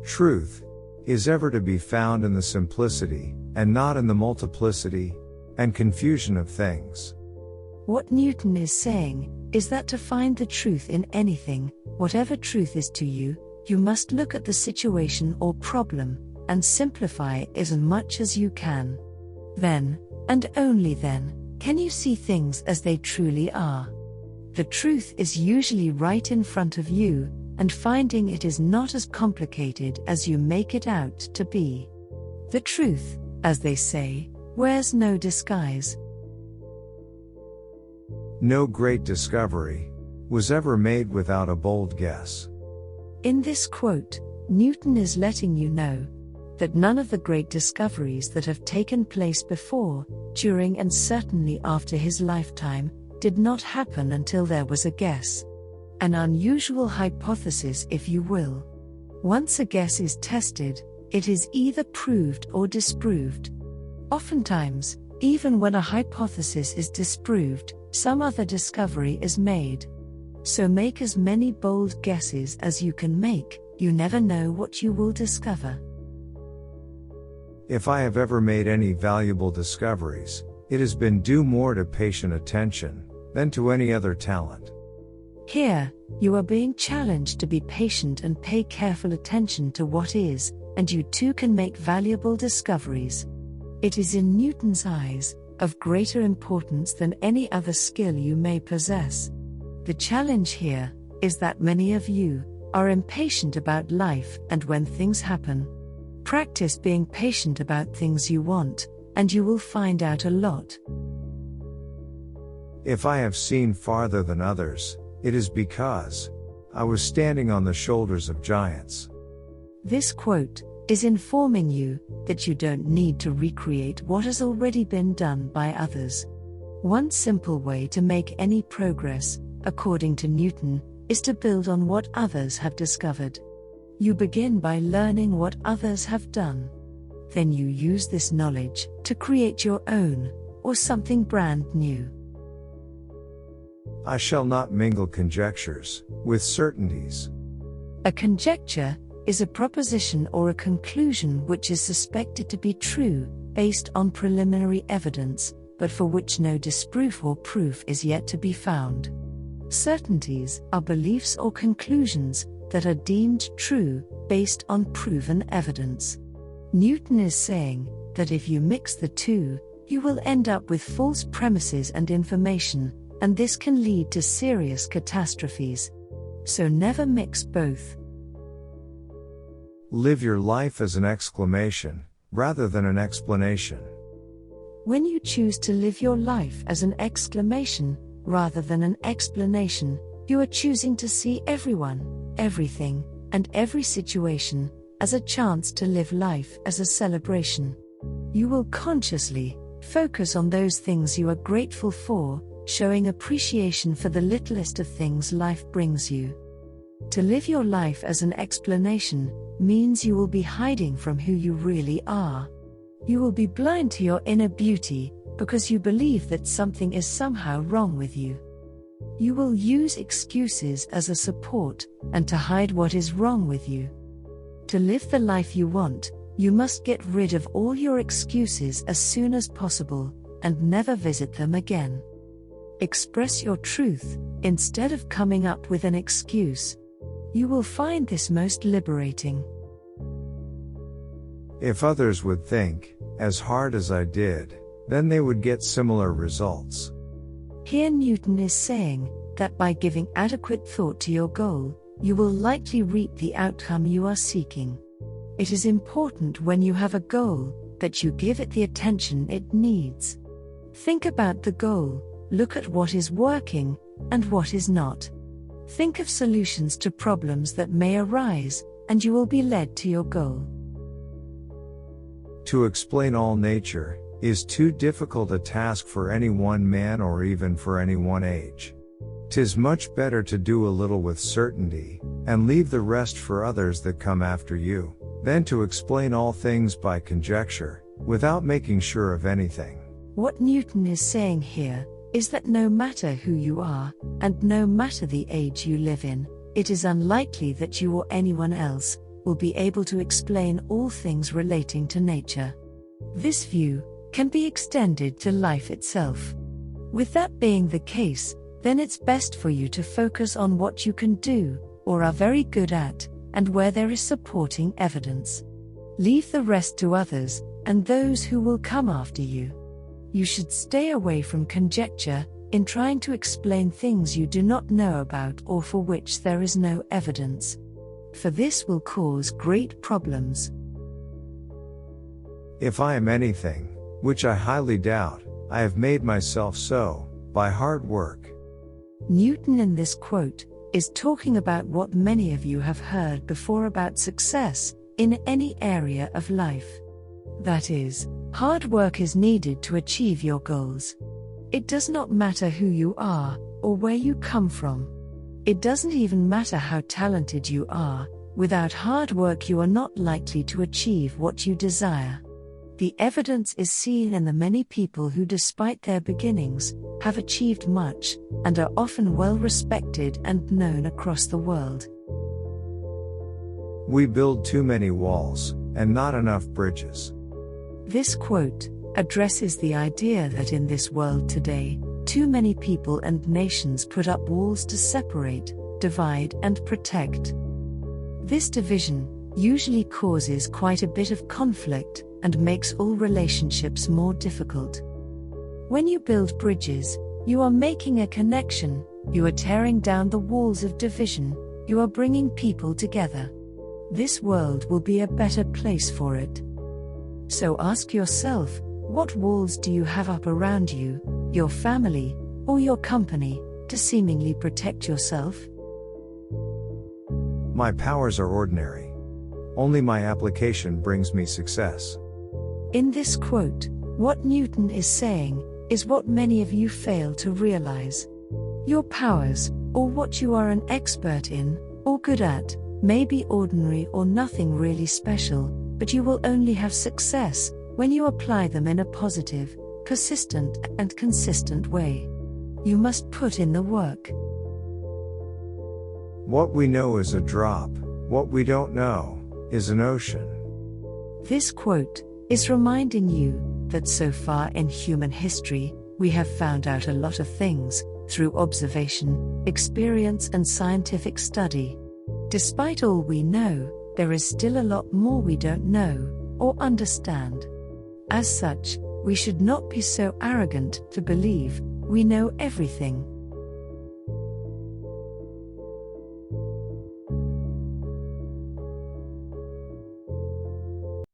Truth is ever to be found in the simplicity, and not in the multiplicity and confusion of things. What Newton is saying is that to find the truth in anything, whatever truth is to you, you must look at the situation or problem and simplify it as much as you can. Then, and only then, can you see things as they truly are. The truth is usually right in front of you, and finding it is not as complicated as you make it out to be. The truth, as they say, wears no disguise. No great discovery was ever made without a bold guess. In this quote, Newton is letting you know that none of the great discoveries that have taken place before, during and certainly after his lifetime, did not happen until there was a guess. An unusual hypothesis, if you will. Once a guess is tested, it is either proved or disproved. Oftentimes, even when a hypothesis is disproved, some other discovery is made. So make as many bold guesses as you can make, you never know what you will discover. If I have ever made any valuable discoveries, it has been due more to patient attention than to any other talent. Here, you are being challenged to be patient and pay careful attention to what is, and you too can make valuable discoveries. It is in Newton's eyes, of greater importance than any other skill you may possess. The challenge here is that many of you are impatient about life and when things happen. Practice being patient about things you want, and you will find out a lot. If I have seen farther than others, it is because I was standing on the shoulders of giants. This quote is informing you that you don't need to recreate what has already been done by others. One simple way to make any progress, according to Newton, is to build on what others have discovered. You begin by learning what others have done. Then you use this knowledge to create your own, or something brand new. I shall not mingle conjectures with certainties. A conjecture is a proposition or a conclusion which is suspected to be true, based on preliminary evidence, but for which no disproof or proof is yet to be found. Certainties are beliefs or conclusions that are deemed true, based on proven evidence. Newton is saying that if you mix the two, you will end up with false premises and information, and this can lead to serious catastrophes. So never mix both. Live your life as an exclamation, rather than an explanation. When you choose to live your life as an exclamation, rather than an explanation, you are choosing to see everyone, everything, and every situation as a chance to live life as a celebration. You will consciously focus on those things you are grateful for, showing appreciation for the littlest of things life brings you. To live your life as an explanation means you will be hiding from who you really are. You will be blind to your inner beauty because you believe that something is somehow wrong with you. You will use excuses as a support and to hide what is wrong with you. To live the life you want, you must get rid of all your excuses as soon as possible and never visit them again. Express your truth instead of coming up with an excuse. You will find this most liberating. If others would think as hard as I did, then they would get similar results. Here Newton is saying that by giving adequate thought to your goal, you will likely reap the outcome you are seeking. It is important when you have a goal that you give it the attention it needs. Think about the goal, look at what is working and what is not. Think of solutions to problems that may arise, and you will be led to your goal. To explain all nature is too difficult a task for any one man or even for any one age. 'Tis much better to do a little with certainty, and leave the rest for others that come after you, than to explain all things by conjecture, without making sure of anything. What Newton is saying here is that no matter who you are, and no matter the age you live in, it is unlikely that you or anyone else will be able to explain all things relating to nature. This view can be extended to life itself. With that being the case, then it's best for you to focus on what you can do, or are very good at, and where there is supporting evidence. Leave the rest to others, and those who will come after you. You should stay away from conjecture, in trying to explain things you do not know about or for which there is no evidence. For this will cause great problems. If I am anything, which I highly doubt, I have made myself so, by hard work. Newton in this quote is talking about what many of you have heard before about success in any area of life. That is, hard work is needed to achieve your goals. It does not matter who you are, or where you come from. It doesn't even matter how talented you are, without hard work you are not likely to achieve what you desire. The evidence is seen in the many people who, despite their beginnings, have achieved much, and are often well respected and known across the world. We build too many walls, and not enough bridges. This quote addresses the idea that in this world today, too many people and nations put up walls to separate, divide, and protect. This division usually causes quite a bit of conflict and makes all relationships more difficult. When you build bridges, you are making a connection, you are tearing down the walls of division, you are bringing people together. This world will be a better place for it. So ask yourself, what walls do you have up around you, your family, or your company, to seemingly protect yourself? My powers are ordinary. Only my application brings me success. In this quote, what Newton is saying is what many of you fail to realize. Your powers, or what you are an expert in, or good at, may be ordinary or nothing really special, but you will only have success when you apply them in a positive, persistent, and consistent way. You must put in the work. What we know is a drop, what we don't know is an ocean. This quote is reminding you that so far in human history, we have found out a lot of things through observation, experience, and scientific study. Despite all we know, there is still a lot more we don't know or understand. As such, we should not be so arrogant to believe we know everything.